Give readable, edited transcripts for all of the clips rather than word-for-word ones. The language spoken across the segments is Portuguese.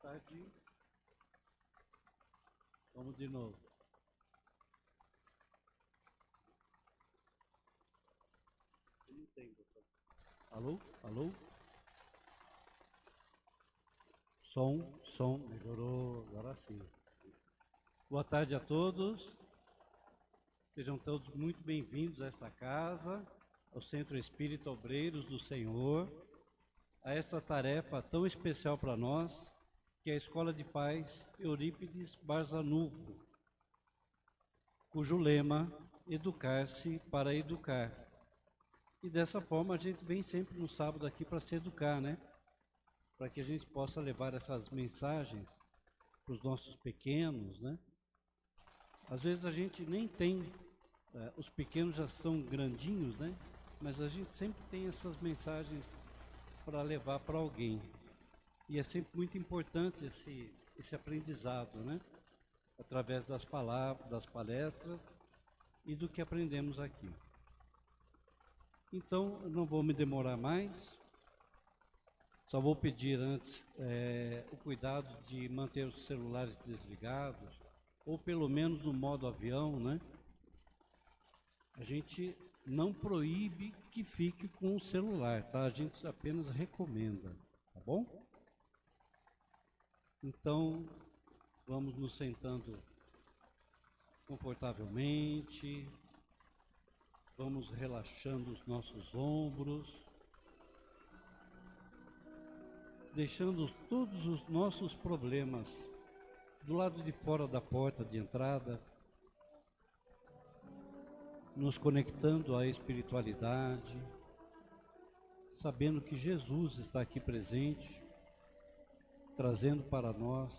tarde. Vamos de novo. Não tem, doutor. Alô? Alô? Som, melhorou, agora sim. Boa tarde a todos. Sejam todos muito bem-vindos a esta casa, ao Centro Espírita Obreiros do Senhor, a esta tarefa tão especial para nós, que é a Escola de Paz Eurípides Barzanufo, cujo lema, educar-se para educar. E dessa forma a gente vem sempre no sábado aqui para se educar, né? Para que a gente possa levar essas mensagens para os nossos pequenos, né? Às vezes a gente nem tem, os pequenos já são grandinhos, né? Mas a gente sempre tem essas mensagens para levar para alguém. E é sempre muito importante esse aprendizado, né? Através das palavras, das palestras e do que aprendemos aqui. Então, eu não vou me demorar mais, só vou pedir antes o cuidado de manter os celulares desligados, ou pelo menos no modo avião, né? A gente não proíbe que fique com o celular, tá? A gente apenas recomenda, tá bom? Então, vamos nos sentando confortavelmente, vamos relaxando os nossos ombros, deixando todos os nossos problemas do lado de fora da porta de entrada, nos conectando à espiritualidade, sabendo que Jesus está aqui presente, trazendo para nós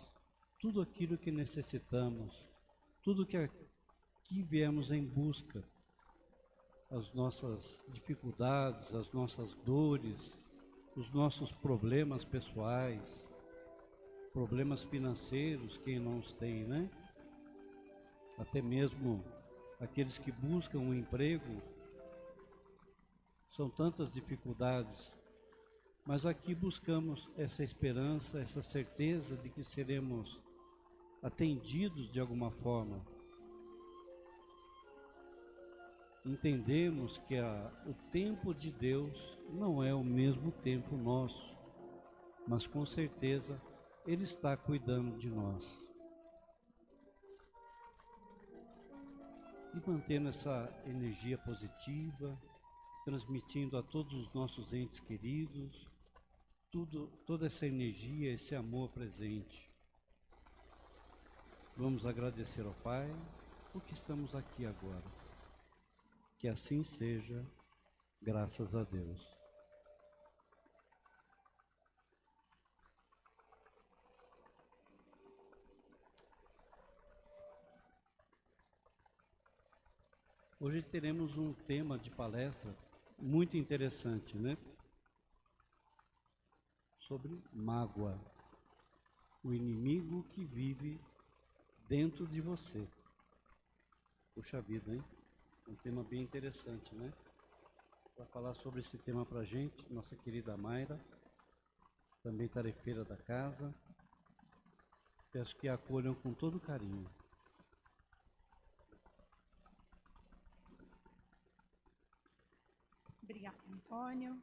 tudo aquilo que necessitamos, tudo que aqui viemos em busca, as nossas dificuldades, as nossas dores, os nossos problemas pessoais, problemas financeiros, quem não os tem, né? Até mesmo aqueles que buscam um emprego, são tantas dificuldades, mas aqui buscamos essa esperança, essa certeza de que seremos atendidos de alguma forma. Entendemos que o tempo de Deus não é o mesmo tempo nosso, mas com certeza Ele está cuidando de nós. E mantendo essa energia positiva, transmitindo a todos os nossos entes queridos, toda essa energia, esse amor presente. Vamos agradecer ao Pai, porque estamos aqui agora. Que assim seja, graças a Deus. Hoje teremos um tema de palestra muito interessante, né? Sobre mágoa, o inimigo que vive dentro de você. Puxa vida, hein? Um tema bem interessante, né? Para falar sobre esse tema para a gente, nossa querida Mayra, também tarefeira da casa. Peço que a acolham com todo carinho. Obrigada, Antônio.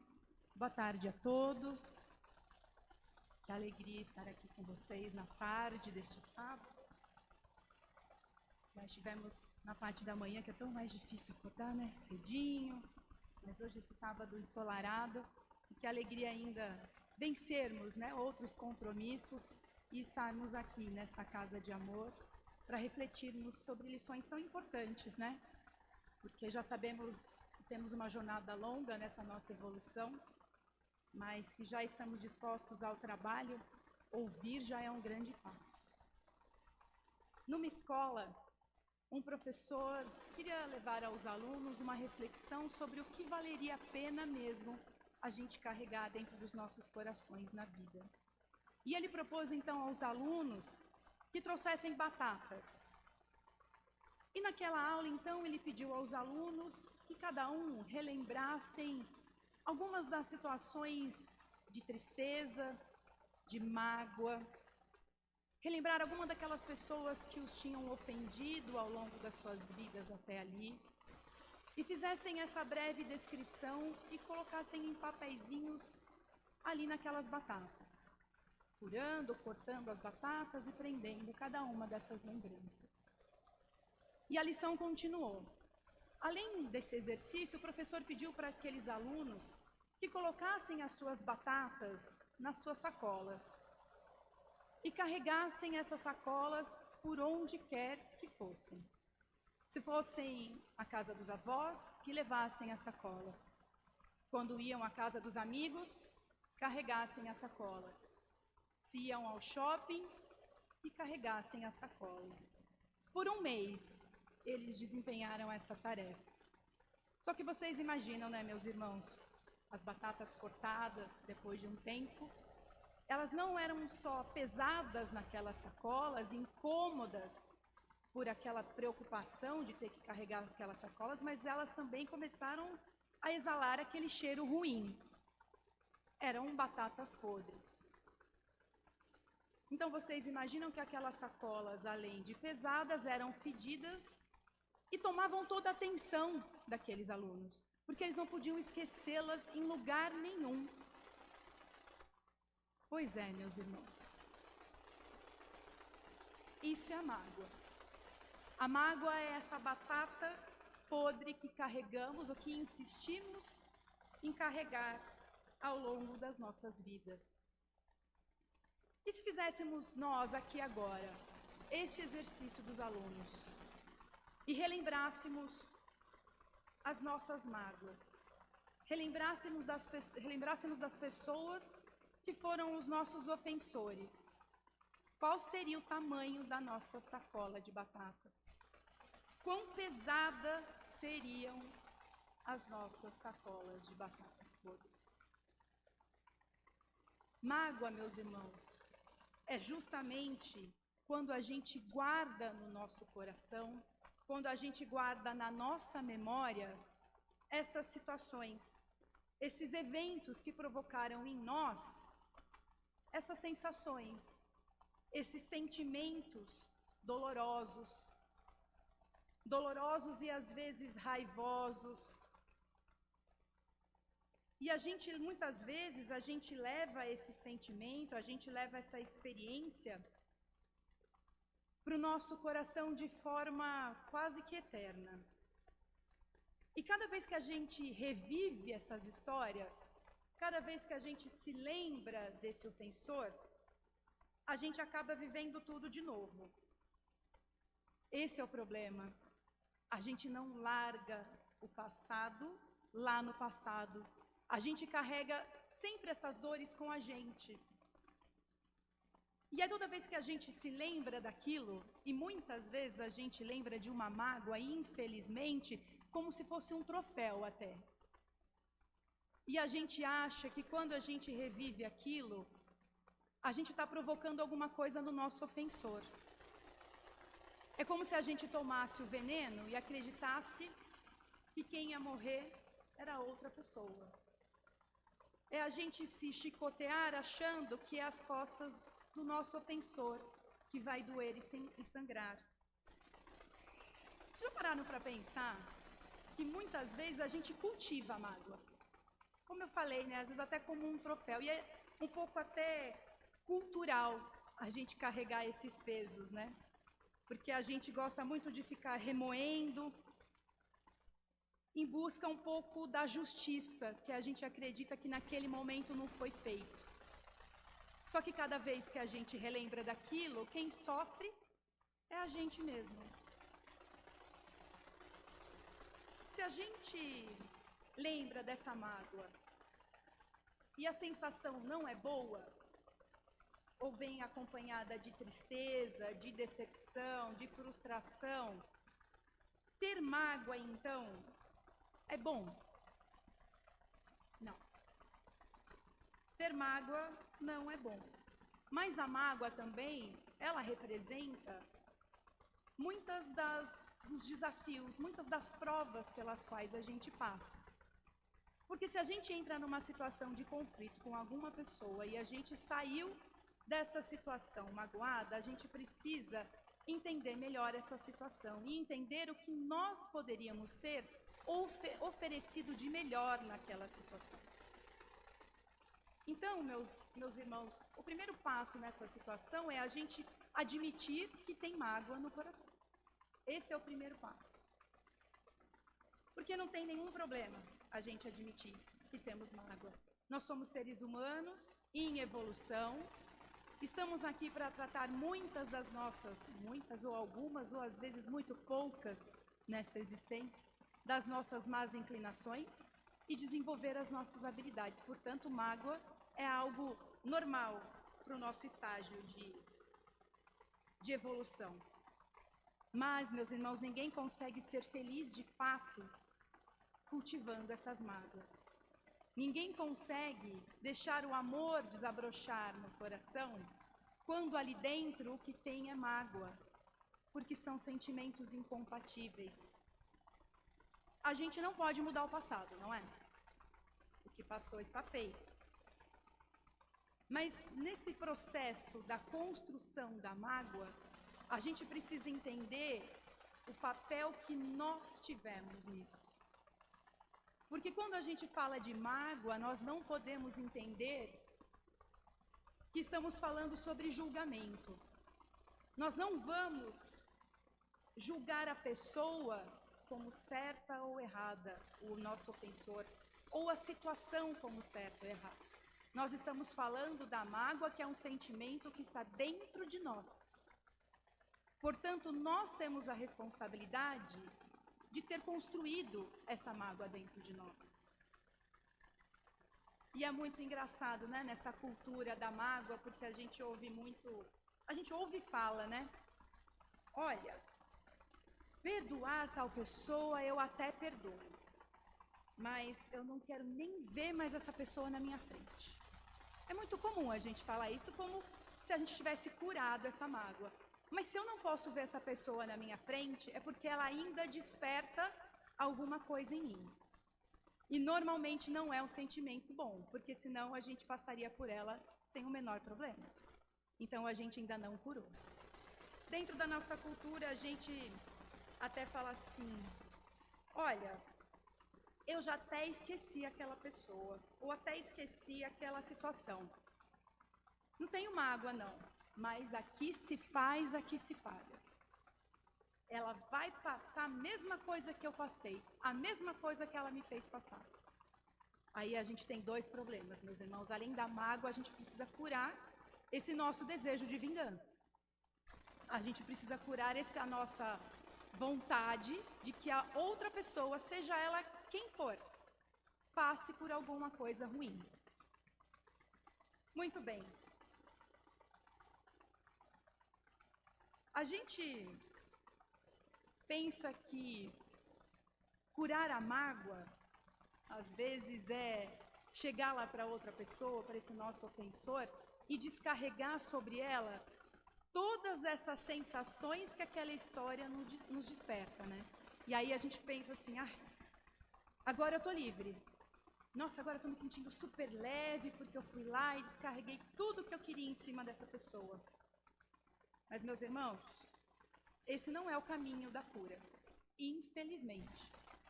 Boa tarde a todos. Que alegria estar aqui com vocês na tarde deste sábado. Já estivemos na parte da manhã, que é tão mais difícil acordar, né? Cedinho. Mas hoje, esse sábado ensolarado, e que alegria ainda vencermos, né, outros compromissos e estarmos aqui nesta casa de amor para refletirmos sobre lições tão importantes, né? Porque já sabemos que temos uma jornada longa nessa nossa evolução, mas se já estamos dispostos ao trabalho, ouvir já é um grande passo. Numa escola, um professor queria levar aos alunos uma reflexão sobre o que valeria a pena mesmo a gente carregar dentro dos nossos corações na vida. E ele propôs então aos alunos que trouxessem batatas. E naquela aula, então, ele pediu aos alunos que cada um relembrassem algumas das situações de tristeza, de mágoa, relembrar alguma daquelas pessoas que os tinham ofendido ao longo das suas vidas até ali, e fizessem essa breve descrição e colocassem em papeizinhos ali naquelas batatas, furando, cortando as batatas e prendendo cada uma dessas lembranças. E a lição continuou. Além desse exercício, o professor pediu para aqueles alunos que colocassem as suas batatas nas suas sacolas e carregassem essas sacolas por onde quer que fossem. Se fossem à casa dos avós, que levassem as sacolas. Quando iam à casa dos amigos, carregassem as sacolas. Se iam ao shopping, que carregassem as sacolas. Por um mês, eles desempenharam essa tarefa. Só que vocês imaginam, né, meus irmãos, as batatas cortadas depois de um tempo, elas não eram só pesadas naquelas sacolas, incômodas por aquela preocupação de ter que carregar aquelas sacolas, mas elas também começaram a exalar aquele cheiro ruim. Eram batatas podres. Então vocês imaginam que aquelas sacolas, além de pesadas, eram fedidas e tomavam toda a atenção daqueles alunos, porque eles não podiam esquecê-las em lugar nenhum. Pois é, meus irmãos. Isso é a mágoa. A mágoa é essa batata podre que carregamos, ou que insistimos em carregar ao longo das nossas vidas. E se fizéssemos nós aqui agora este exercício dos alunos e relembrássemos as nossas mágoas, relembrássemos das pessoas que foram os nossos ofensores, qual seria o tamanho da nossa sacola de batatas? Quão pesada seriam as nossas sacolas de batatas podres? Mágoa, meus irmãos, é justamente quando a gente guarda no nosso coração, quando a gente guarda na nossa memória essas situações, esses eventos que provocaram em nós essas sensações, esses sentimentos dolorosos e às vezes raivosos. E muitas vezes, a gente leva esse sentimento, a gente leva essa experiência para o nosso coração de forma quase que eterna. E cada vez que a gente revive essas histórias, cada vez que a gente se lembra desse ofensor, a gente acaba vivendo tudo de novo. Esse é o problema. A gente não larga o passado lá no passado. A gente carrega sempre essas dores com a gente. E é toda vez que a gente se lembra daquilo, e muitas vezes a gente lembra de uma mágoa, infelizmente, como se fosse um troféu até. E a gente acha que quando a gente revive aquilo, a gente está provocando alguma coisa no nosso ofensor. É como se a gente tomasse o veneno e acreditasse que quem ia morrer era outra pessoa. É a gente se chicotear achando que é as costas do nosso ofensor que vai doer e sangrar. Vocês já pararam para pensar que muitas vezes a gente cultiva a mágoa? Como eu falei, né? Às vezes até como um troféu. E é um pouco até cultural a gente carregar esses pesos, né? Porque a gente gosta muito de ficar remoendo em busca um pouco da justiça, que a gente acredita que naquele momento não foi feito. Só que cada vez que a gente relembra daquilo, quem sofre é a gente mesmo. Se a gente lembra dessa mágoa e a sensação não é boa, ou vem acompanhada de tristeza, de decepção, de frustração, ter mágoa, então, é bom? Não. Ter mágoa não é bom. Mas a mágoa também, ela representa dos desafios, muitas das provas pelas quais a gente passa. Porque se a gente entra numa situação de conflito com alguma pessoa e a gente saiu dessa situação magoada, a gente precisa entender melhor essa situação e entender o que nós poderíamos ter oferecido de melhor naquela situação. Então, meus irmãos, o primeiro passo nessa situação é a gente admitir que tem mágoa no coração. Esse é o primeiro passo. Porque não tem nenhum problema a gente admitir que temos mágoa. Nós somos seres humanos em evolução. Estamos aqui para tratar muitas ou algumas, ou às vezes muito poucas nessa existência, das nossas más inclinações e desenvolver as nossas habilidades. Portanto, mágoa é algo normal para o nosso estágio de evolução. Mas, meus irmãos, ninguém consegue ser feliz de fato cultivando essas mágoas. Ninguém consegue deixar o amor desabrochar no coração quando ali dentro o que tem é mágoa, porque são sentimentos incompatíveis. A gente não pode mudar o passado, não é? O que passou está feito. Mas nesse processo da construção da mágoa, a gente precisa entender o papel que nós tivemos nisso. Porque quando a gente fala de mágoa, nós não podemos entender que estamos falando sobre julgamento. Nós não vamos julgar a pessoa como certa ou errada, o nosso ofensor, ou a situação como certa ou errada. Nós estamos falando da mágoa, que é um sentimento que está dentro de nós. Portanto, nós temos a responsabilidade de ter construído essa mágoa dentro de nós. E é muito engraçado, né, nessa cultura da mágoa, porque a gente ouve e fala, né? Olha, perdoar tal pessoa eu até perdoo, mas eu não quero nem ver mais essa pessoa na minha frente. É muito comum a gente falar isso como se a gente tivesse curado essa mágoa. Mas se eu não posso ver essa pessoa na minha frente, é porque ela ainda desperta alguma coisa em mim. E normalmente não é um sentimento bom, porque senão a gente passaria por ela sem o menor problema. Então a gente ainda não curou. Dentro da nossa cultura a gente até fala assim, olha, eu já até esqueci aquela pessoa, ou até esqueci aquela situação. Não tenho mágoa não, mas aqui se faz, aqui se paga. Ela vai passar a mesma coisa que eu passei, a mesma coisa que ela me fez passar. Aí a gente tem dois problemas, meus irmãos. Além da mágoa, a gente precisa curar esse nosso desejo de vingança. A gente precisa curar essa nossa vontade de que a outra pessoa, seja ela quem for, passe por alguma coisa ruim. Muito bem. A gente pensa que curar a mágoa, às vezes, é chegar lá para outra pessoa, para esse nosso ofensor, e descarregar sobre ela todas essas sensações que aquela história nos desperta, né? E aí a gente pensa assim, agora eu estou livre. Nossa, agora eu estou me sentindo super leve, porque eu fui lá e descarreguei tudo que eu queria em cima dessa pessoa. Mas, meus irmãos, esse não é o caminho da cura, infelizmente.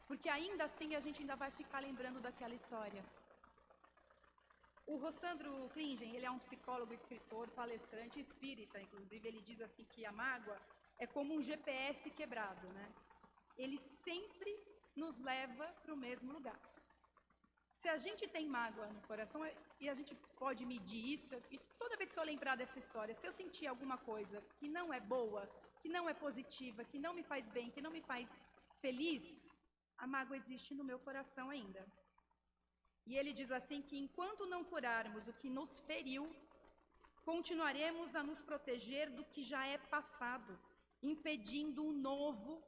Porque ainda assim a gente ainda vai ficar lembrando daquela história. O Rossandro Klingen, ele é um psicólogo, escritor, palestrante espírita, inclusive ele diz assim que a mágoa é como um GPS quebrado, né? Ele sempre nos leva para o mesmo lugar. Se a gente tem mágoa no coração, e a gente pode medir isso, e toda vez que eu lembrar dessa história, se eu sentir alguma coisa que não é boa, que não é positiva, que não me faz bem, que não me faz feliz, a mágoa existe no meu coração ainda. E ele diz assim que enquanto não curarmos o que nos feriu, continuaremos a nos proteger do que já é passado, impedindo o novo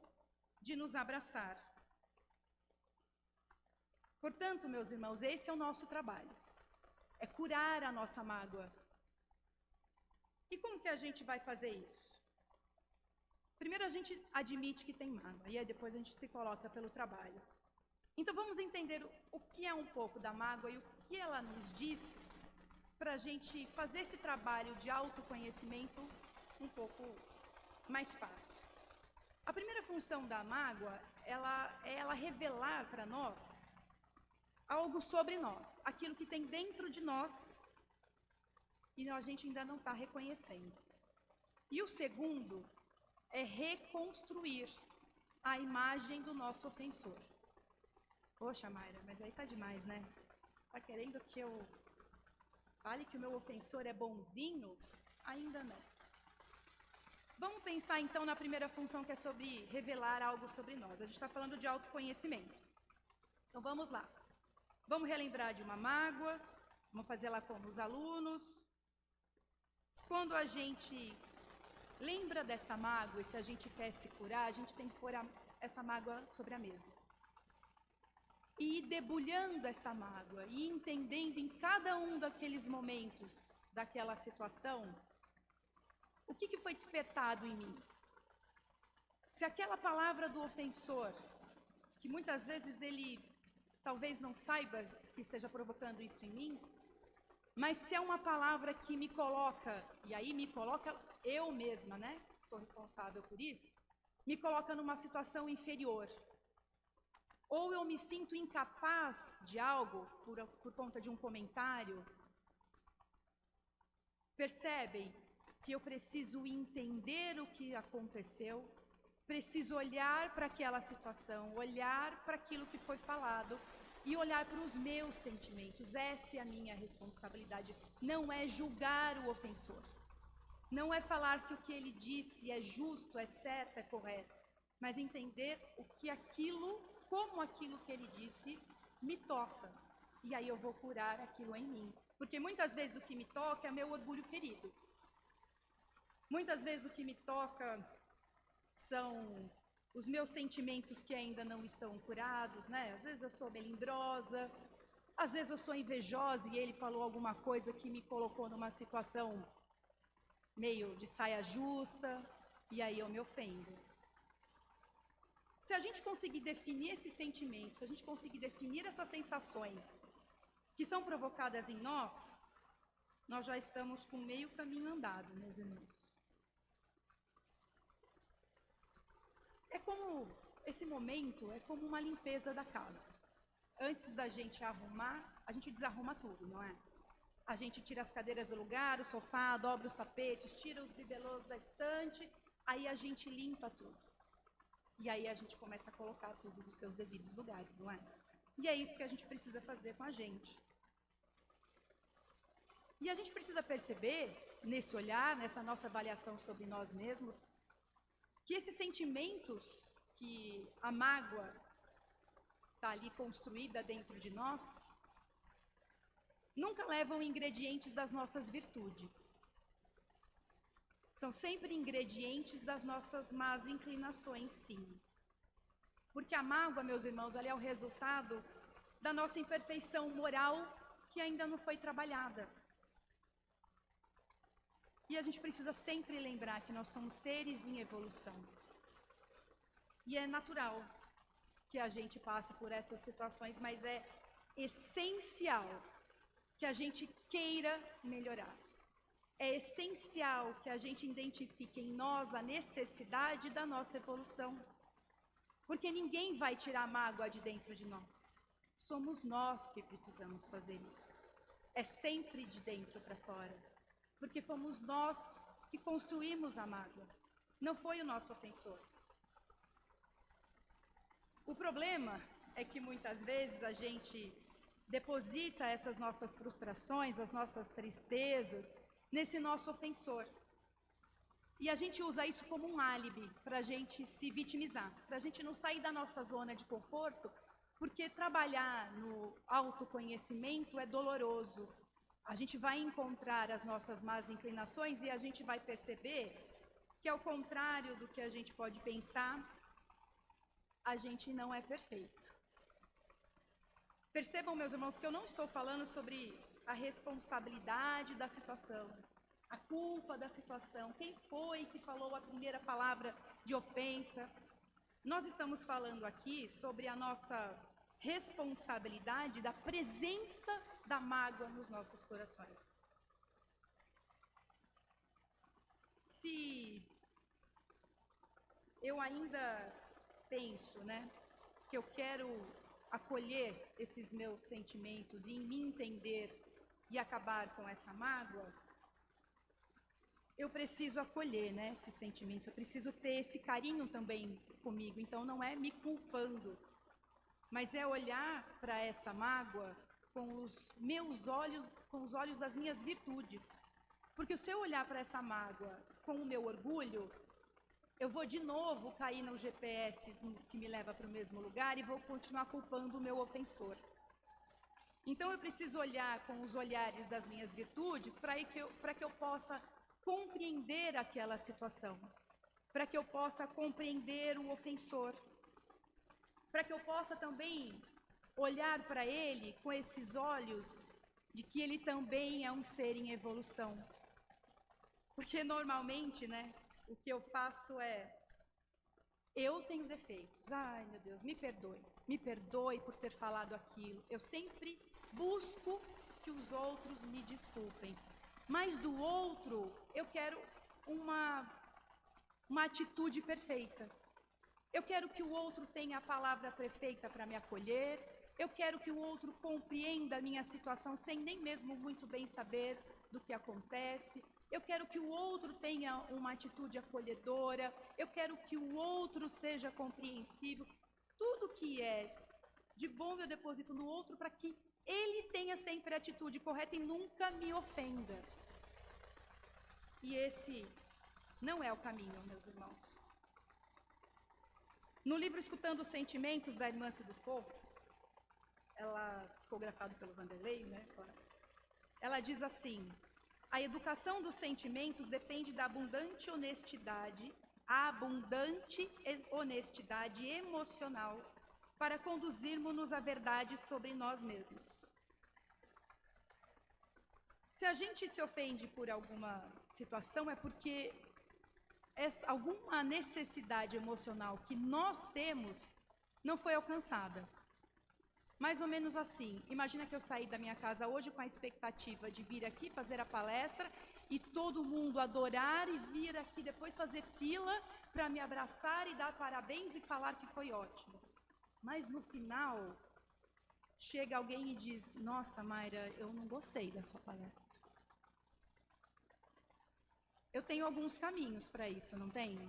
de nos abraçar. Portanto, meus irmãos, esse é o nosso trabalho. É curar a nossa mágoa. E como que a gente vai fazer isso? Primeiro a gente admite que tem mágoa, e aí depois a gente se coloca pelo trabalho. Então vamos entender o que é um pouco da mágoa e o que ela nos diz, para a gente fazer esse trabalho de autoconhecimento um pouco mais fácil. A primeira função da mágoa, ela revelar para nós algo sobre nós, aquilo que tem dentro de nós e a gente ainda não está reconhecendo. E o segundo é reconstruir a imagem do nosso ofensor. Poxa, Mayra, mas aí tá demais, né? Tá querendo que eu fale que o meu ofensor é bonzinho? Ainda não. Vamos pensar então na primeira função, que é sobre revelar algo sobre nós. A gente está falando de autoconhecimento. Então vamos lá. Vamos relembrar de uma mágoa, vamos fazer lá como os alunos. Quando a gente lembra dessa mágoa e se a gente quer se curar, a gente tem que pôr essa mágoa sobre a mesa. E ir debulhando essa mágoa e entendendo em cada um daqueles momentos, daquela situação, o que foi despertado em mim. Se aquela palavra do ofensor, que muitas vezes ele talvez não saiba que esteja provocando isso em mim, mas se é uma palavra que me coloca, e aí me coloca eu mesma, né? Sou responsável por isso, me coloca numa situação inferior. Ou eu me sinto incapaz de algo por conta de um comentário. Percebem que eu preciso entender o que aconteceu, preciso olhar para aquela situação, olhar para aquilo que foi falado e olhar para os meus sentimentos. Essa é a minha responsabilidade. Não é julgar o ofensor. Não é falar se o que ele disse é justo, é certo, é correto, mas entender o que como aquilo que ele disse me toca. E aí eu vou curar aquilo em mim. Porque muitas vezes o que me toca é meu orgulho ferido. Muitas vezes o que me toca são os meus sentimentos que ainda não estão curados, né? Às vezes eu sou melindrosa, às vezes eu sou invejosa e ele falou alguma coisa que me colocou numa situação meio de saia justa, e aí eu me ofendo. Se a gente conseguir definir esses sentimentos, se a gente conseguir definir essas sensações que são provocadas em nós já estamos com meio caminho andado, meus irmãos. Esse momento é como uma limpeza da casa. Antes da gente arrumar, a gente desarruma tudo, não é? A gente tira as cadeiras do lugar, o sofá, dobra os tapetes, tira os bibelôs da estante, aí a gente limpa tudo. E aí a gente começa a colocar tudo nos seus devidos lugares, não é? E é isso que a gente precisa fazer com a gente. E a gente precisa perceber, nesse olhar, nessa nossa avaliação sobre nós mesmos, que esses sentimentos, que a mágoa está ali construída dentro de nós, nunca levam ingredientes das nossas virtudes. São sempre ingredientes das nossas más inclinações, sim. Porque a mágoa, meus irmãos, ela é o resultado da nossa imperfeição moral que ainda não foi trabalhada. E a gente precisa sempre lembrar que nós somos seres em evolução. E é natural que a gente passe por essas situações, mas é essencial que a gente queira melhorar. É essencial que a gente identifique em nós a necessidade da nossa evolução. Porque ninguém vai tirar a mágoa de dentro de nós. Somos nós que precisamos fazer isso. É sempre de dentro para fora. Porque fomos nós que construímos a mágoa. Não foi o nosso ofensor. O problema é que muitas vezes a gente deposita essas nossas frustrações, as nossas tristezas, nesse nosso ofensor. E a gente usa isso como um álibi para a gente se vitimizar, para a gente não sair da nossa zona de conforto, porque trabalhar no autoconhecimento é doloroso. A gente vai encontrar as nossas más inclinações e a gente vai perceber que, ao contrário do que a gente pode pensar, a gente não é perfeito. Percebam, meus irmãos, que eu não estou falando sobre a responsabilidade da situação, a culpa da situação, quem foi que falou a primeira palavra de ofensa. Nós estamos falando aqui sobre a nossa responsabilidade da presença da mágoa nos nossos corações. se eu ainda penso, né, que eu quero acolher esses meus sentimentos e me entender e acabar com essa mágoa, eu preciso acolher, né, esses sentimentos, eu preciso ter esse carinho também comigo. Então não é me culpando, mas é olhar para essa mágoa com os meus olhos, com os olhos das minhas virtudes. Porque se eu olhar para essa mágoa com o meu orgulho, eu vou de novo cair no GPS que me leva para o mesmo lugar e vou continuar culpando o meu ofensor. Então eu preciso olhar com os olhares das minhas virtudes para que eu possa compreender aquela situação, para que eu possa compreender o ofensor, para que eu possa também olhar para ele com esses olhos de que ele também é um ser em evolução. Porque normalmente, né, o que eu faço é, eu tenho defeitos, ai meu Deus, me perdoe por ter falado aquilo. Eu sempre busco que os outros me desculpem, mas do outro eu quero uma atitude perfeita. Eu quero que o outro tenha a palavra perfeita para me acolher, eu quero que o outro compreenda a minha situação sem nem mesmo muito bem saber do que acontece. Eu quero que o outro tenha uma atitude acolhedora, eu quero que o outro seja compreensível. Tudo que é de bom eu deposito no outro para que ele tenha sempre a atitude correta e nunca me ofenda. E esse não é o caminho, meus irmãos. No livro Escutando os Sentimentos, da irmã Cidufo, ela, psicografado pelo Vanderlei, né? Ela diz assim: a educação dos sentimentos depende da abundante honestidade emocional para conduzirmos-nos à verdade sobre nós mesmos. Se a gente se ofende por alguma situação, é porque alguma necessidade emocional que nós temos não foi alcançada. Mais ou menos assim, imagina que eu saí da minha casa hoje com a expectativa de vir aqui fazer a palestra e todo mundo adorar e vir aqui depois fazer fila para me abraçar e dar parabéns e falar que foi ótimo. Mas no final, chega alguém e diz: nossa, Mayra, eu não gostei da sua palestra. Eu tenho alguns caminhos para isso, não tenho?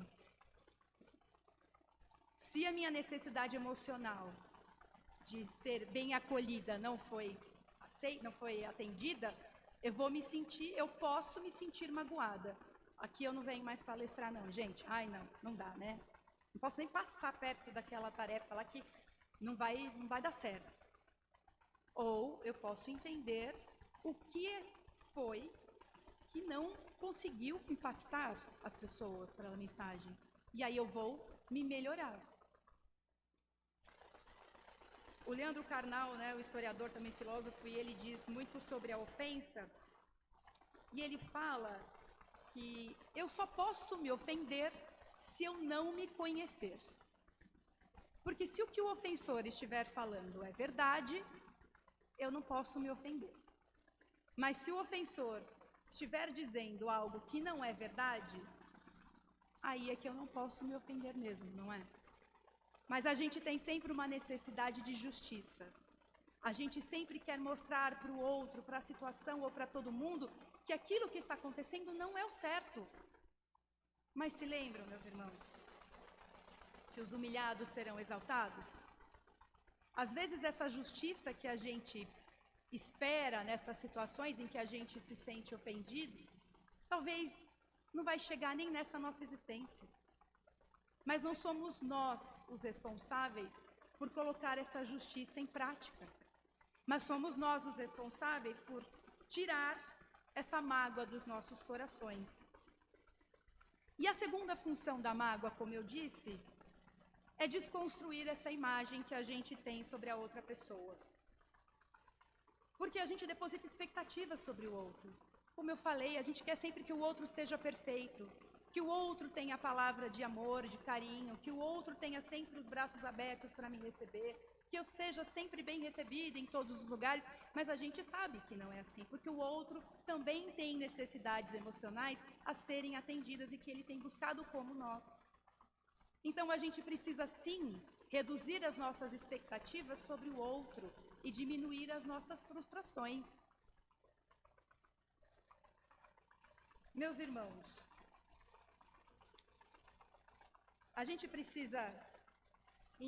Se a minha necessidade emocional de ser bem acolhida não foi atendida, eu posso me sentir magoada. Aqui eu não venho mais palestrar não, gente. Ai, não dá, né? Não posso nem passar perto daquela tarefa lá que não vai dar certo. Ou eu posso entender o que foi que não conseguiu impactar as pessoas pela mensagem. E aí eu vou me melhorar. O Leandro Carnal, né, o historiador, também filósofo, e ele diz muito sobre a ofensa, e ele fala que eu só posso me ofender se eu não me conhecer. Porque se o que o ofensor estiver falando é verdade, eu não posso me ofender. Mas se o ofensor estiver dizendo algo que não é verdade, aí é que eu não posso me ofender mesmo, não é? Mas a gente tem sempre uma necessidade de justiça. A gente sempre quer mostrar para o outro, para a situação ou para todo mundo, que aquilo que está acontecendo não é o certo. Mas se lembram, meus irmãos, que os humilhados serão exaltados? Às vezes essa justiça que a gente espera nessas situações em que a gente se sente ofendido, talvez não vai chegar nem nessa nossa existência. Mas não somos nós os responsáveis por colocar essa justiça em prática. Mas somos nós os responsáveis por tirar essa mágoa dos nossos corações. E a segunda função da mágoa, como eu disse, é desconstruir essa imagem que a gente tem sobre a outra pessoa. Porque a gente deposita expectativas sobre o outro. Como eu falei, a gente quer sempre que o outro seja perfeito, que o outro tenha a palavra de amor, de carinho, que o outro tenha sempre os braços abertos para me receber, que eu seja sempre bem recebida em todos os lugares, mas a gente sabe que não é assim, porque o outro também tem necessidades emocionais a serem atendidas e que ele tem buscado como nós. Então a gente precisa sim reduzir as nossas expectativas sobre o outro e diminuir as nossas frustrações. Meus irmãos, a gente precisa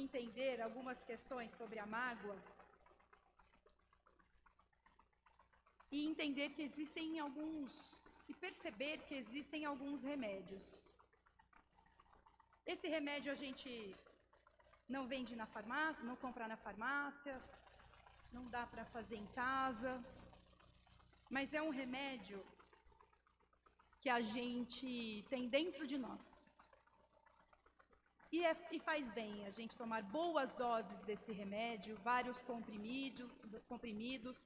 entender algumas questões sobre a mágoa e entender que existem e perceber que existem alguns remédios. Esse remédio a gente não vende na farmácia, não compra na farmácia, não dá para fazer em casa, mas é um remédio que a gente tem dentro de nós. E faz bem a gente tomar boas doses desse remédio, vários comprimidos,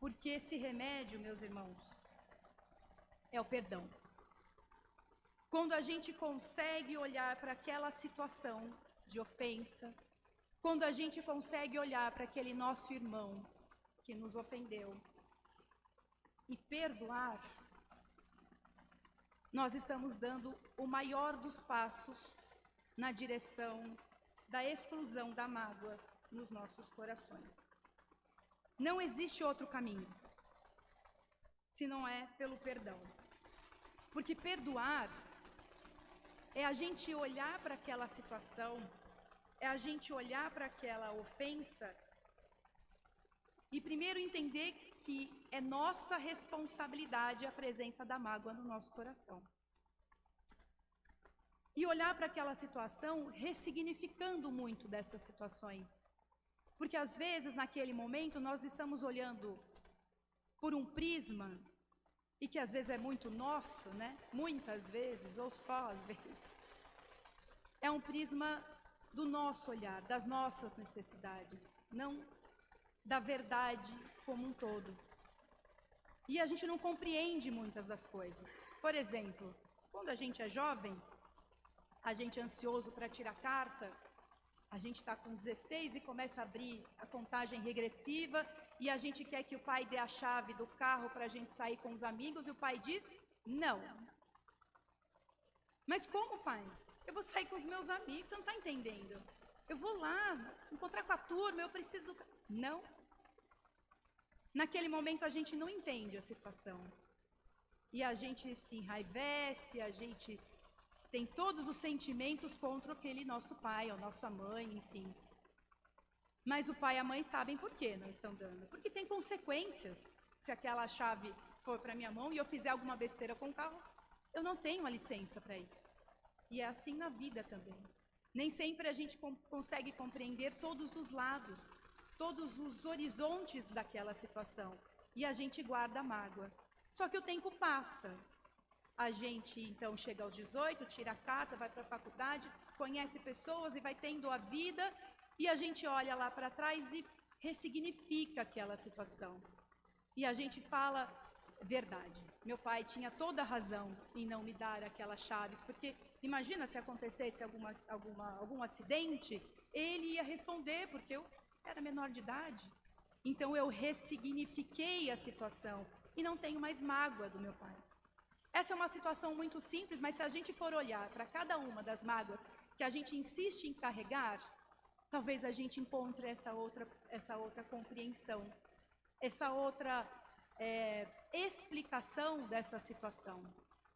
porque esse remédio, meus irmãos, é o perdão. Quando a gente consegue olhar para aquela situação de ofensa, quando a gente consegue olhar para aquele nosso irmão que nos ofendeu e perdoar, nós estamos dando o maior dos passos na direção da exclusão da mágoa nos nossos corações. Não existe outro caminho, se não é pelo perdão. Porque perdoar é a gente olhar para aquela situação, é a gente olhar para aquela ofensa e primeiro entender que é nossa responsabilidade a presença da mágoa no nosso coração. E olhar para aquela situação ressignificando muito dessas situações. Porque às vezes, naquele momento, nós estamos olhando por um prisma, e que às vezes é muito nosso, né? Muitas vezes, ou só às vezes. É um prisma do nosso olhar, das nossas necessidades, não da verdade como um todo. E a gente não compreende muitas das coisas. Por exemplo, quando a gente é jovem, a gente é ansioso para tirar carta, a gente está com 16 e começa a abrir a contagem regressiva e a gente quer que o pai dê a chave do carro para a gente sair com os amigos e o pai diz, não. Mas como, pai? Eu vou sair com os meus amigos, você não está entendendo. Eu vou lá, encontrar com a turma, eu preciso... Não. Naquele momento a gente não entende a situação. E a gente se enraivece, a gente tem todos os sentimentos contra aquele nosso pai, ou nossa mãe, enfim. Mas o pai e a mãe sabem por que não estão dando. Porque tem consequências. Se aquela chave for para minha mão e eu fizer alguma besteira com o carro, eu não tenho a licença para isso. E é assim na vida também. Nem sempre a gente consegue compreender todos os lados, todos os horizontes daquela situação. E a gente guarda a mágoa. Só que o tempo passa. A gente, então, chega aos 18, tira a carta, vai para a faculdade, conhece pessoas e vai tendo a vida, e a gente olha lá para trás e ressignifica aquela situação. E a gente fala, verdade, meu pai tinha toda a razão em não me dar aquelas chaves, porque imagina se acontecesse algum acidente, ele ia responder, porque eu era menor de idade. Então eu ressignifiquei a situação e não tenho mais mágoa do meu pai. Essa é uma situação muito simples, mas se a gente for olhar para cada uma das mágoas que a gente insiste em carregar, talvez a gente encontre essa outra compreensão, essa outra explicação dessa situação.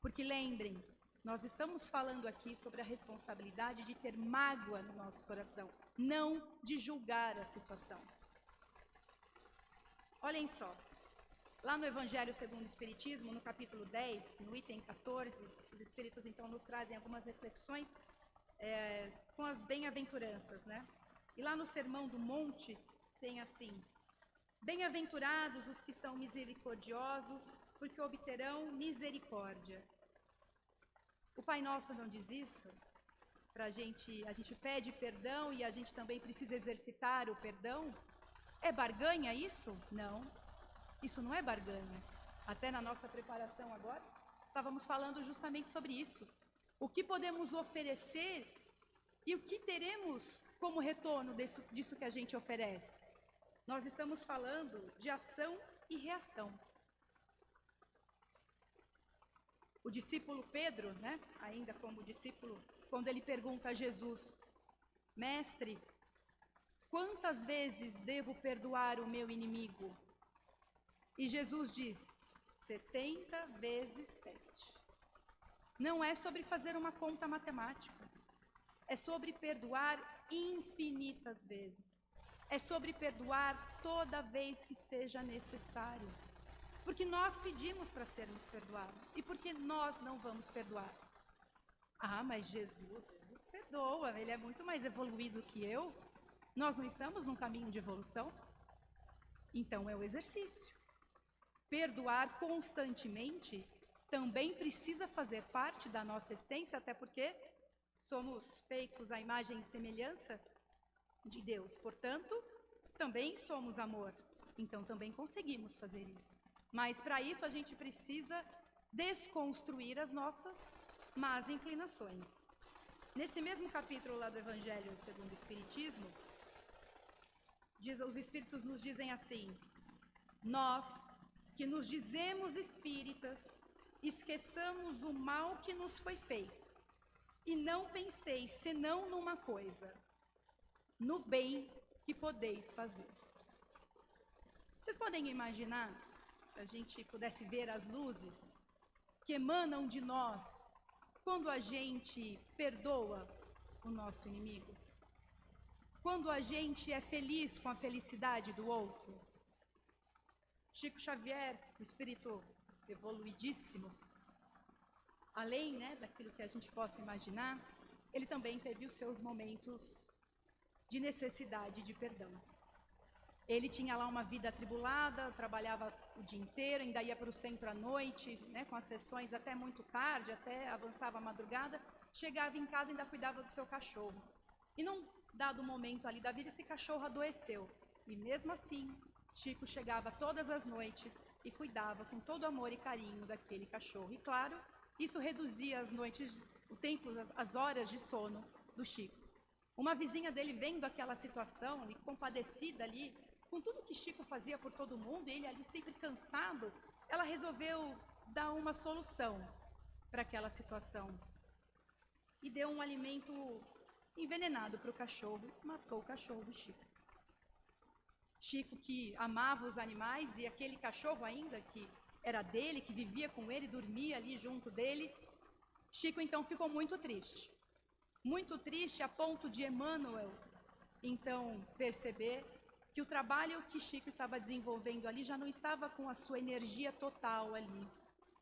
Porque lembrem, nós estamos falando aqui sobre a responsabilidade de ter mágoa no nosso coração, não de julgar a situação. Olhem só. Lá no Evangelho segundo o Espiritismo, no capítulo 10, no item 14, os Espíritos então nos trazem algumas reflexões com as bem-aventuranças, né? E lá no Sermão do Monte tem assim, bem-aventurados os que são misericordiosos, porque obterão misericórdia. O Pai Nosso não diz isso? A gente pede perdão e a gente também precisa exercitar o perdão? É barganha isso? Não. Isso não é barganha. Até na nossa preparação agora, estávamos falando justamente sobre isso. O que podemos oferecer e o que teremos como retorno disso que a gente oferece? Nós estamos falando de ação e reação. O discípulo Pedro, né, ainda como discípulo, quando ele pergunta a Jesus: Mestre, quantas vezes devo perdoar o meu inimigo? E Jesus diz: 70 vezes 7. Não é sobre fazer uma conta matemática. É sobre perdoar infinitas vezes. É sobre perdoar toda vez que seja necessário. Porque nós pedimos para sermos perdoados. E porque nós não vamos perdoar? Ah, mas Jesus perdoa, ele é muito mais evoluído que eu. Nós não estamos num caminho de evolução? Então é o exercício. Perdoar constantemente também precisa fazer parte da nossa essência, até porque somos feitos à imagem e semelhança de Deus. Portanto, também somos amor. Então também conseguimos fazer isso. Mas para isso a gente precisa desconstruir as nossas más inclinações. Nesse mesmo capítulo lá do Evangelho segundo o Espiritismo, os Espíritos nos dizem assim: nós, que nos dizemos espíritas, esqueçamos o mal que nos foi feito, e não penseis senão numa coisa, no bem que podeis fazer. Vocês podem imaginar, se a gente pudesse ver as luzes que emanam de nós quando a gente perdoa o nosso inimigo? Quando a gente é feliz com a felicidade do outro? Chico Xavier, o espírito evoluidíssimo, além, daquilo que a gente possa imaginar, ele também teve os seus momentos de necessidade de perdão. Ele tinha lá uma vida atribulada, trabalhava o dia inteiro, ainda ia para o centro à noite, com as sessões até muito tarde, até avançava a madrugada, chegava em casa e ainda cuidava do seu cachorro. E num dado momento ali da vida, esse cachorro adoeceu. E mesmo assim, Chico chegava todas as noites e cuidava com todo amor e carinho daquele cachorro. E claro, isso reduzia as noites, o tempo, as horas de sono do Chico. Uma vizinha dele vendo aquela situação e compadecida ali, com tudo que Chico fazia por todo mundo, e ele ali sempre cansado, ela resolveu dar uma solução para aquela situação. E deu um alimento envenenado para o cachorro, matou o cachorro do Chico. Chico, que amava os animais, e aquele cachorro ainda que era dele, que vivia com ele, dormia ali junto dele, Chico então ficou muito triste. Muito triste a ponto de Emmanuel então perceber que o trabalho que Chico estava desenvolvendo ali já não estava com a sua energia total ali.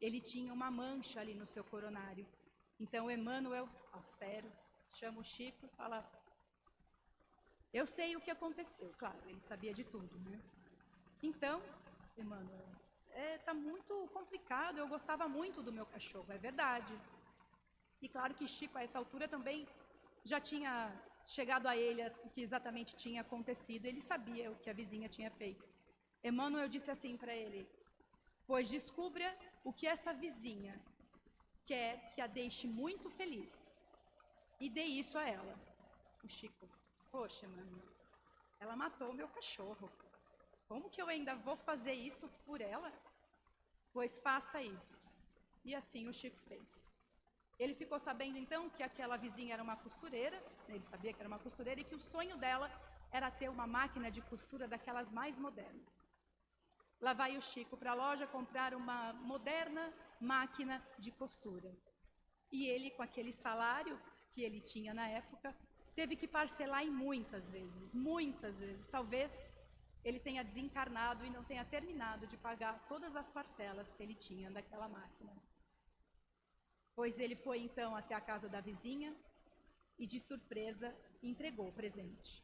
Ele tinha uma mancha ali no seu coronário. Então Emmanuel, austero, chama o Chico e fala: eu sei o que aconteceu. Claro, ele sabia de tudo, Então, Emmanuel, está muito complicado, eu gostava muito do meu cachorro, é verdade. E claro que Chico, a essa altura, também já tinha chegado a ele o que exatamente tinha acontecido, ele sabia o que a vizinha tinha feito. Emmanuel disse assim para ele: pois descubra o que essa vizinha quer que a deixe muito feliz, e dê isso a ela. O Chico: poxa, Emmanuel, ela matou o meu cachorro, como que eu ainda vou fazer isso por ela? Pois faça isso. E assim o Chico fez. Ele ficou sabendo então que aquela vizinha era uma costureira, ele sabia que era uma costureira, e que o sonho dela era ter uma máquina de costura daquelas mais modernas. Lá vai o Chico para a loja comprar uma moderna máquina de costura. E ele, com aquele salário que ele tinha na época, teve que parcelar em muitas vezes. Talvez ele tenha desencarnado e não tenha terminado de pagar todas as parcelas que ele tinha daquela máquina. Pois ele foi então até a casa da vizinha e, de surpresa, entregou o presente.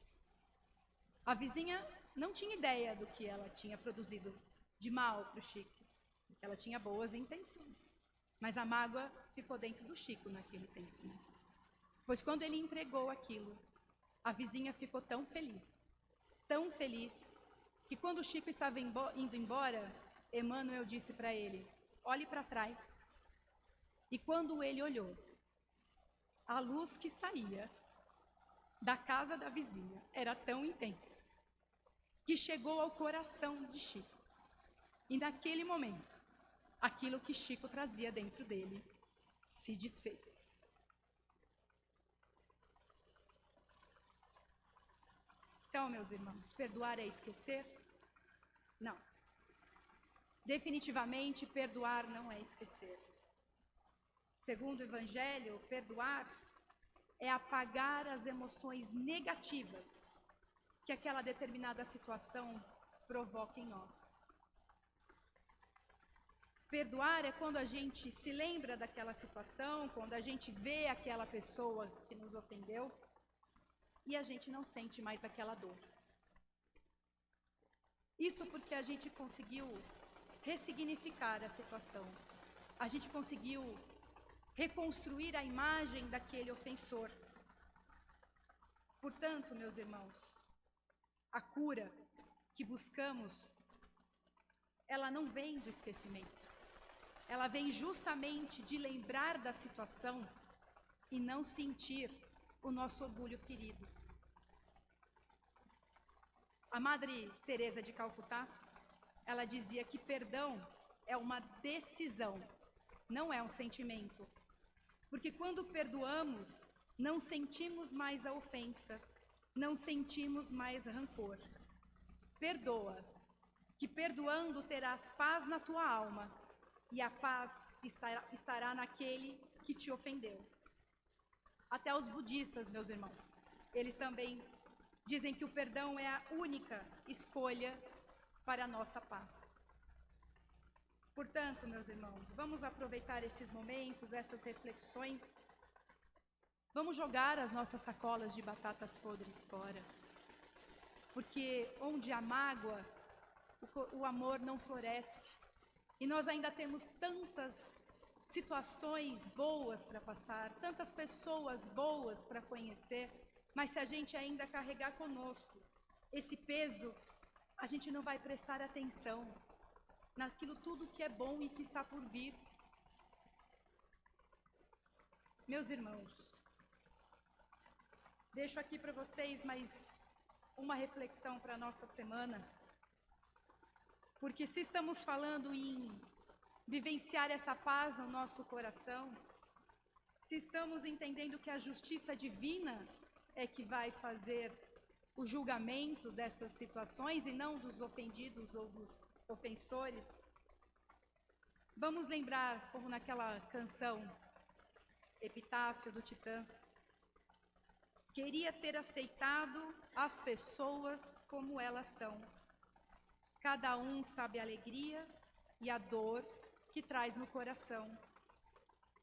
A vizinha não tinha ideia do que ela tinha produzido de mal para o Chico, porque ela tinha boas intenções. Mas a mágoa ficou dentro do Chico naquele tempo. Pois quando ele entregou aquilo, a vizinha ficou tão feliz, que quando o Chico estava indo embora, Emmanuel disse para ele: olhe para trás. E quando ele olhou, a luz que saía da casa da vizinha era tão intensa que chegou ao coração de Chico. E naquele momento, aquilo que Chico trazia dentro dele se desfez. Então, meus irmãos, perdoar é esquecer? Não. Definitivamente, perdoar não é esquecer. Segundo o Evangelho, perdoar é apagar as emoções negativas que aquela determinada situação provoca em nós. Perdoar é quando a gente se lembra daquela situação, quando a gente vê aquela pessoa que nos ofendeu e a gente não sente mais aquela dor. Isso porque a gente conseguiu ressignificar a situação. A gente conseguiu reconstruir a imagem daquele ofensor. Portanto, meus irmãos, a cura que buscamos, ela não vem do esquecimento. Ela vem justamente de lembrar da situação e não sentir o nosso orgulho ferido. A Madre Teresa de Calcutá, ela dizia que perdão é uma decisão, não é um sentimento. Porque quando perdoamos, não sentimos mais a ofensa, não sentimos mais rancor. Perdoa, que perdoando terás paz na tua alma, e a paz estará naquele que te ofendeu. Até os budistas, meus irmãos, eles também dizem que o perdão é a única escolha para a nossa paz. Portanto, meus irmãos, vamos aproveitar esses momentos, essas reflexões. Vamos jogar as nossas sacolas de batatas podres fora. Porque onde há mágoa, o amor não floresce. E nós ainda temos tantas situações boas para passar, tantas pessoas boas para conhecer, mas se a gente ainda carregar conosco esse peso, a gente não vai prestar atenção naquilo tudo que é bom e que está por vir. Meus irmãos, deixo aqui para vocês mais uma reflexão para a nossa semana. Porque se estamos falando em vivenciar essa paz no nosso coração, se estamos entendendo que a justiça divina é que vai fazer o julgamento dessas situações e não dos ofendidos ou dos ofensores, vamos lembrar, como naquela canção Epitáfio do Titãs, queria ter aceitado as pessoas como elas são. Cada um sabe a alegria e a dor que traz no coração.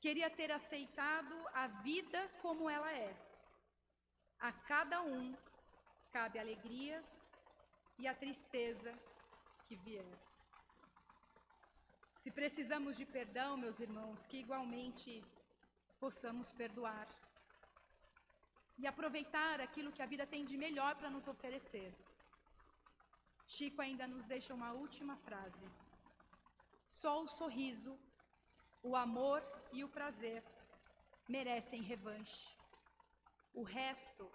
Queria ter aceitado a vida como ela é. A cada um cabe alegrias e a tristeza que vier. Se precisamos de perdão, meus irmãos, que igualmente possamos perdoar. E aproveitar aquilo que a vida tem de melhor para nos oferecer. Chico ainda nos deixa uma última frase. Só o sorriso, o amor e o prazer merecem revanche. O resto,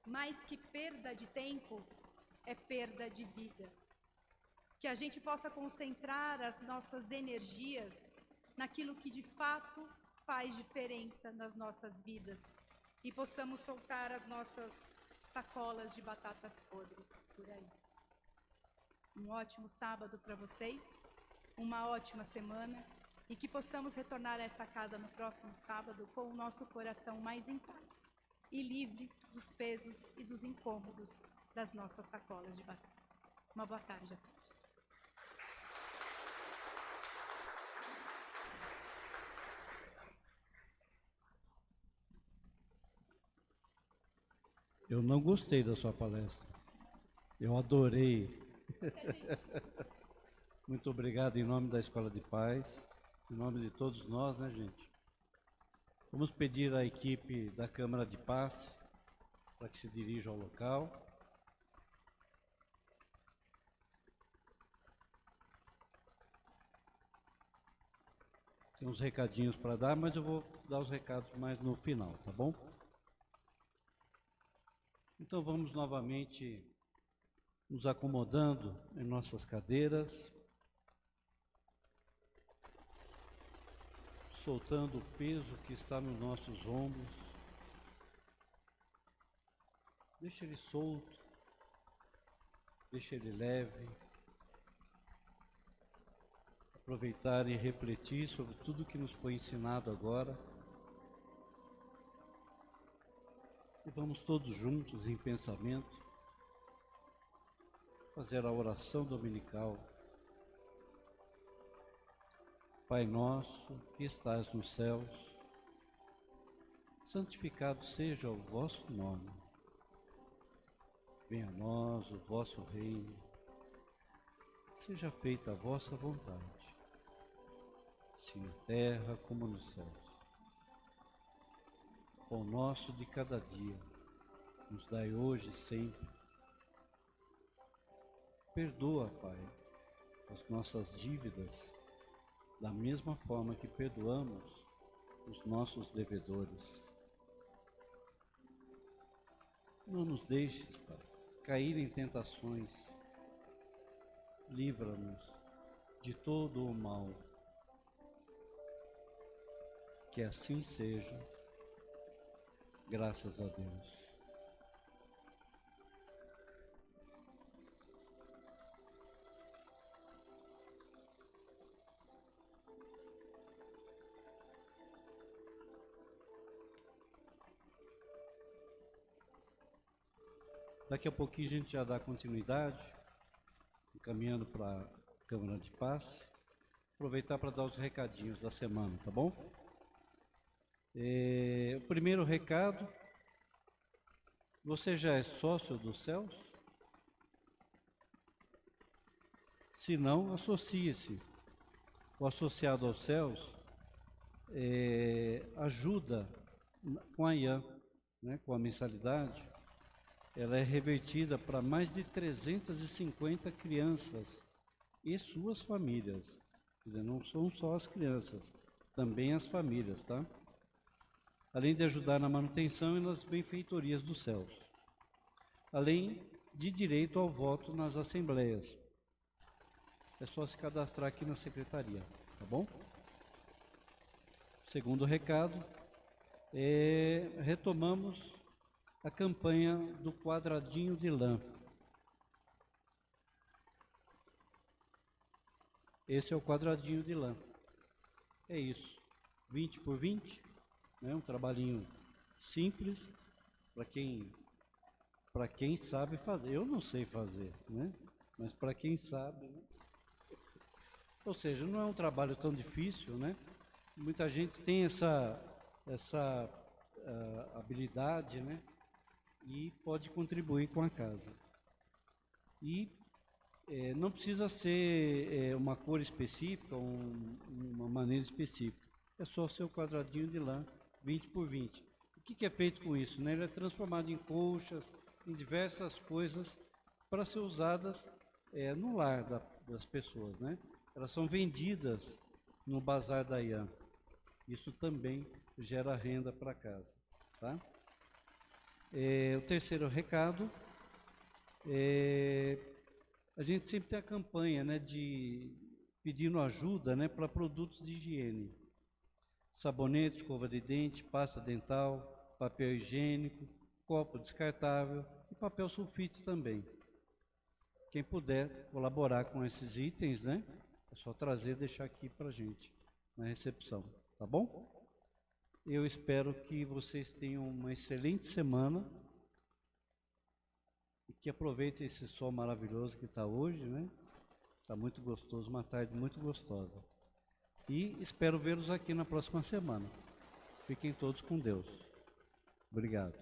mais que perda de tempo, é perda de vida. Que a gente possa concentrar as nossas energias naquilo que de fato faz diferença nas nossas vidas e possamos soltar as nossas sacolas de batatas podres por aí. Um ótimo sábado para vocês, uma ótima semana e que possamos retornar a esta casa no próximo sábado com o nosso coração mais em paz e livre dos pesos e dos incômodos das nossas sacolas de batata. Uma boa tarde a todos. Eu não gostei da sua palestra. Eu adorei. Muito obrigado em nome da Escola de Paz, em nome de todos nós, né, gente? Vamos pedir à equipe da Câmara de Paz para que se dirija ao local. Tem uns recadinhos para dar, mas eu vou dar os recados mais no final, tá bom? Então vamos novamente nos acomodando em nossas cadeiras, soltando o peso que está nos nossos ombros. Deixa ele solto, deixa ele leve. Aproveitar e refletir sobre tudo que nos foi ensinado agora. E vamos todos juntos em pensamento fazer a oração dominical. Pai nosso que estás nos céus, santificado seja o vosso nome. Venha a nós o vosso reino. Seja feita a vossa vontade, assim na terra como nos céus. O pão nosso de cada dia nos dai hoje e sempre. Perdoa, Pai, as nossas dívidas, da mesma forma que perdoamos os nossos devedores. Não nos deixes, Pai, cair em tentações. Livra-nos de todo o mal. Que assim seja, graças a Deus. Daqui a pouquinho a gente já dá continuidade, caminhando para a Câmara de Paz. Aproveitar para dar os recadinhos da semana, tá bom? O primeiro recado: você já é sócio dos céus? Se não, associe-se. O associado aos céus ajuda com a IAM, né, com a mensalidade. Ela é revertida para mais de 350 crianças e suas famílias. Quer dizer, não são só as crianças, também as famílias, tá? Além de ajudar na manutenção e nas benfeitorias dos céus. Além de direito ao voto nas assembleias. É só se cadastrar aqui na secretaria, tá bom? Segundo recado, retomamos a campanha do quadradinho de lã. Esse é o quadradinho de lã. É isso, 20 por 20, né? Um trabalhinho simples para quem sabe fazer. Eu não sei fazer, né? Mas para quem sabe, né? Ou seja, não é um trabalho tão difícil, né? Muita gente tem essa habilidade, né? E pode contribuir com a casa. E não precisa ser uma cor específica, uma maneira específica. É só seu quadradinho de lã, 20 por 20. O que é feito com isso, né? Ele é transformado em colchas, em diversas coisas para ser usadas no lar das pessoas, né? Elas são vendidas no bazar da IAM. Isso também gera renda para casa, tá? O terceiro recado, a gente sempre tem a campanha, né, de pedindo ajuda, né, para produtos de higiene. Sabonete, escova de dente, pasta dental, papel higiênico, copo descartável e papel sulfite também. Quem puder colaborar com esses itens, né, é só trazer e deixar aqui para a gente na recepção, tá bom? Eu espero que vocês tenham uma excelente semana e que aproveitem esse sol maravilhoso que está hoje, né? Está muito gostoso, uma tarde muito gostosa. E espero vê-los aqui na próxima semana. Fiquem todos com Deus. Obrigado.